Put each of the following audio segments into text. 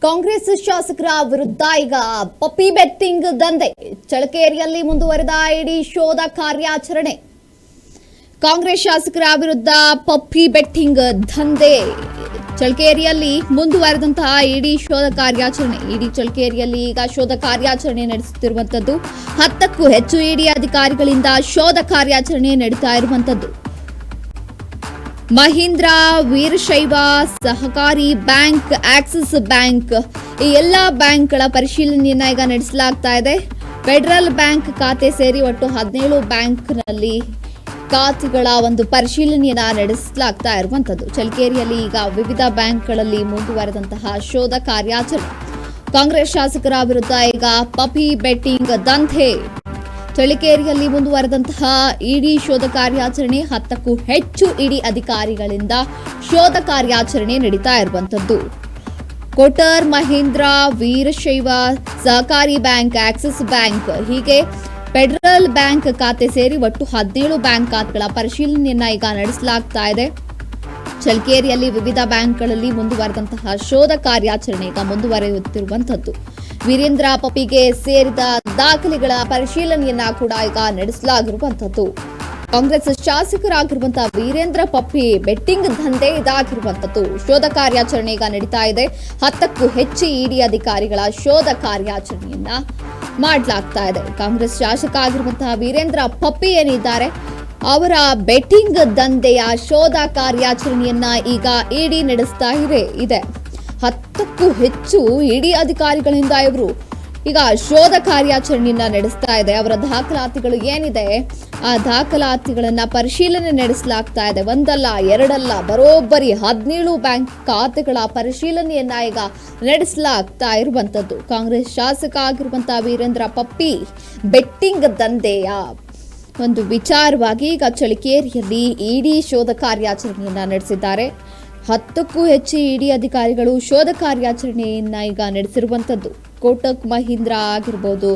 ಕಾಂಗ್ರೆಸ್ ಶಾಸಕರ ವಿರುದ್ಧ ಈಗ ಪಪ್ಪಿ ಬೆಟ್ಟಿಂಗ್ ದಂಧೆ ಚಳ್ಳಕೆರೆಯಲ್ಲಿ ಮುಂದುವರೆದ ಇಡಿ ಶೋಧ ಕಾರ್ಯಾಚರಣೆ. ಕಾಂಗ್ರೆಸ್ ಶಾಸಕರ ವಿರುದ್ಧ ಪಪ್ಪಿ ಬೆಟ್ಟಿಂಗ್ ದಂಧೆ ಚಳ್ಳಕೆರೆಯಲ್ಲಿ ಮುಂದುವರೆದಂತಹ ಇಡಿ ಶೋಧ ಕಾರ್ಯಾಚರಣೆ. ಇಡಿ ಚಳ್ಳಕೆರೆಯಲ್ಲಿ ಈಗ ಶೋಧ ಕಾರ್ಯಾಚರಣೆ ನಡೆಸುತ್ತಿರುವಂತದ್ದು. 10ಕ್ಕೂ ಹೆಚ್ಚು ಇಡಿ ಅಧಿಕಾರಿಗಳಿಂದ ಶೋಧ ಕಾರ್ಯಾಚರಣೆ ನಡೀತಾ ಇರುವಂತದ್ದು. ಮಹೀಂದ್ರ, ವೀರಶೈವ ಸಹಕಾರಿ ಬ್ಯಾಂಕ್, ಆಕ್ಸಿಸ್ ಬ್ಯಾಂಕ್ ಈ ಎಲ್ಲಾ ಬ್ಯಾಂಕ್ಗಳ ಪರಿಶೀಲನೆಯನ್ನ ಈಗ ನಡೆಸಲಾಗ್ತಾ ಇದೆ. ಫೆಡರಲ್ ಬ್ಯಾಂಕ್ ಖಾತೆ ಸೇರಿ ಒಟ್ಟು 17 ಬ್ಯಾಂಕ್ನಲ್ಲಿ ಖಾತೆಗಳ ಒಂದು ಪರಿಶೀಲನೆಯನ್ನ ನಡೆಸಲಾಗ್ತಾ ಇರುವಂತದ್ದು. ಚಳ್ಳಕೆರೆಯಲ್ಲಿ ಈಗ ವಿವಿಧ ಬ್ಯಾಂಕ್ಗಳಲ್ಲಿ ಮುಂದುವರೆದಂತಹ ಶೋಧ ಕಾರ್ಯಾಚರಣೆ. ಕಾಂಗ್ರೆಸ್ ಶಾಸಕರ ವಿರುದ್ಧ ಈಗ ಪಪ್ಪಿ ಬೆಟ್ಟಿಂಗ್ ದಂಧೆ ಚಳ್ಳಕೆರೆಯಲ್ಲಿ ಮುಂದುವರೆದಂತಹ ಇಡಿ ಶೋಧ ಕಾರ್ಯಾಚರಣೆ. 10ಕ್ಕೂ ಹೆಚ್ಚು ಇಡಿ ಅಧಿಕಾರಿಗಳಿಂದ ಶೋಧ ಕಾರ್ಯಾಚರಣೆ ನಡೀತಾ ಇರುವಂತದ್ದು. ಕೋಟರ್, ಮಹೀಂದ್ರ, ವೀರಶೈವ ಸಹಕಾರಿ ಬ್ಯಾಂಕ್, ಆಕ್ಸಿಸ್ ಬ್ಯಾಂಕ್ ಹೀಗೆ ಫೆಡರಲ್ ಬ್ಯಾಂಕ್ ಖಾತೆ ಸೇರಿ ಒಟ್ಟು 17 ಬ್ಯಾಂಕ್ ಖಾತೆಗಳ ಪರಿಶೀಲನೆಯನ್ನ ಈಗ ನಡೆಸಲಾಗ್ತಾ ಇದೆ. ಚಳ್ಳಕೆರೆಯಲ್ಲಿ ವಿವಿಧ ಬ್ಯಾಂಕ್ಗಳಲ್ಲಿ ಮುಂದುವರೆದಂತಹ ಶೋಧ ಕಾರ್ಯಾಚರಣೆ ಈಗ ಮುಂದುವರೆಯುತ್ತಿರುವಂತದ್ದು. ವೀರೇಂದ್ರ ಪಪ್ಪಿಗೆ ಸೇರಿದ ದಾಖಲೆಗಳ ಪರಿಶೀಲನೆಯನ್ನ ಕೂಡ ಈಗ ನಡೆಸಲಾಗಿರುವಂತದ್ದು. ಕಾಂಗ್ರೆಸ್ ಶಾಸಕರಾಗಿರುವಂತಹ ವೀರೇಂದ್ರ ಪಪ್ಪಿ ಬೆಟ್ಟಿಂಗ್ ದಂಧೆ ಇದಾಗಿರುವಂತದ್ದು. ಶೋಧ ಕಾರ್ಯಾಚರಣೆ ಈಗ ನಡೀತಾ ಇದೆ. 10ಕ್ಕೂ ಹೆಚ್ಚು ಇಡಿ ಅಧಿಕಾರಿಗಳ ಶೋಧ ಕಾರ್ಯಾಚರಣೆಯನ್ನ ಮಾಡಲಾಗ್ತಾ ಇದೆ. ಕಾಂಗ್ರೆಸ್ ಶಾಸಕ ಆಗಿರುವಂತಹ ವೀರೇಂದ್ರ ಪಪ್ಪಿ ಏನಿದ್ದಾರೆ ಅವರ ಬೆಟ್ಟಿಂಗ್ ದಂಧೆಯ ಶೋಧ ಕಾರ್ಯಾಚರಣೆಯನ್ನ ಈಗ ಇಡಿ ನಡೆಸ್ತಾ ಇದೆ. 10ಕ್ಕೂ ಹೆಚ್ಚು ಇಡಿ ಅಧಿಕಾರಿಗಳಿಂದ ಇವರು ಈಗ ಶೋಧ ಕಾರ್ಯಾಚರಣೆಯನ್ನ ನಡೆಸ್ತಾ ಇದೆ. ಅವರ ದಾಖಲಾತಿಗಳು ಏನಿದೆ ಆ ದಾಖಲಾತಿಗಳನ್ನ ಪರಿಶೀಲನೆ ನಡೆಸಲಾಗ್ತಾ ಇದೆ. ಒಂದಲ್ಲ ಎರಡಲ್ಲ, ಬರೋಬ್ಬರಿ 17 ಬ್ಯಾಂಕ್ ಖಾತೆಗಳ ಪರಿಶೀಲನೆಯನ್ನ ಈಗ ನಡೆಸಲಾಗ್ತಾ ಇರುವಂತದ್ದು. ಕಾಂಗ್ರೆಸ್ ಶಾಸಕ ಆಗಿರುವಂತಹ ವೀರೇಂದ್ರ ಪಪ್ಪಿ ಬೆಟ್ಟಿಂಗ್ ದಂಧೆಯ ಒಂದು ವಿಚಾರವಾಗಿ ಈಗ ಚಳ್ಳಕೆರೆಯಲ್ಲಿ ಇಡಿ ಶೋಧ ಕಾರ್ಯಾಚರಣೆಯನ್ನ ನಡೆಸಿದ್ದಾರೆ. 10ಕ್ಕೂ ಹೆಚ್ಚು ಇಡಿ ಅಧಿಕಾರಿಗಳು ಶೋಧ ಕಾರ್ಯಾಚರಣೆಯನ್ನ ಈಗ ನಡೆಸಿರುವಂತದ್ದು. ಕೋಟಕ್ ಮಹೀಂದ್ರ ಆಗಿರ್ಬೋದು,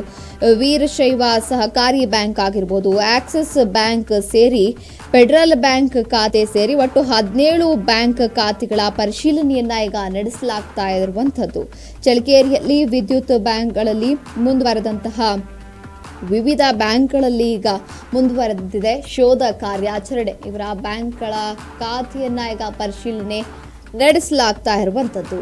ವೀರಶೈವ ಸಹಕಾರಿ ಬ್ಯಾಂಕ್ ಆಗಿರ್ಬೋದು, ಆಕ್ಸಿಸ್ ಬ್ಯಾಂಕ್ ಸೇರಿ ಫೆಡರಲ್ ಬ್ಯಾಂಕ್ ಖಾತೆ ಸೇರಿ ಒಟ್ಟು 17 ಬ್ಯಾಂಕ್ ಖಾತೆಗಳ ಪರಿಶೀಲನೆಯನ್ನ ಈಗ ನಡೆಸಲಾಗ್ತಾ ಇರುವಂತದ್ದು. ಚಳ್ಳಕೆರೆಯಲ್ಲಿ ವಿದ್ಯುತ್ ಬ್ಯಾಂಕ್ಗಳಲ್ಲಿ ಮುಂದುವರೆದಂತಹ ವಿವಿಧ ಬ್ಯಾಂಕ್ಗಳಲ್ಲಿ ಈಗ ಮುಂದುವರೆದಿದೆ ಶೋಧ ಕಾರ್ಯಾಚರಣೆ. ಇವರ ಬ್ಯಾಂಕ್ಗಳ ಖಾತೆಯನ್ನ ಈಗ ಪರಿಶೀಲನೆ ನಡೆಸಲಾಗ್ತಾ ಇರುವಂತದ್ದು.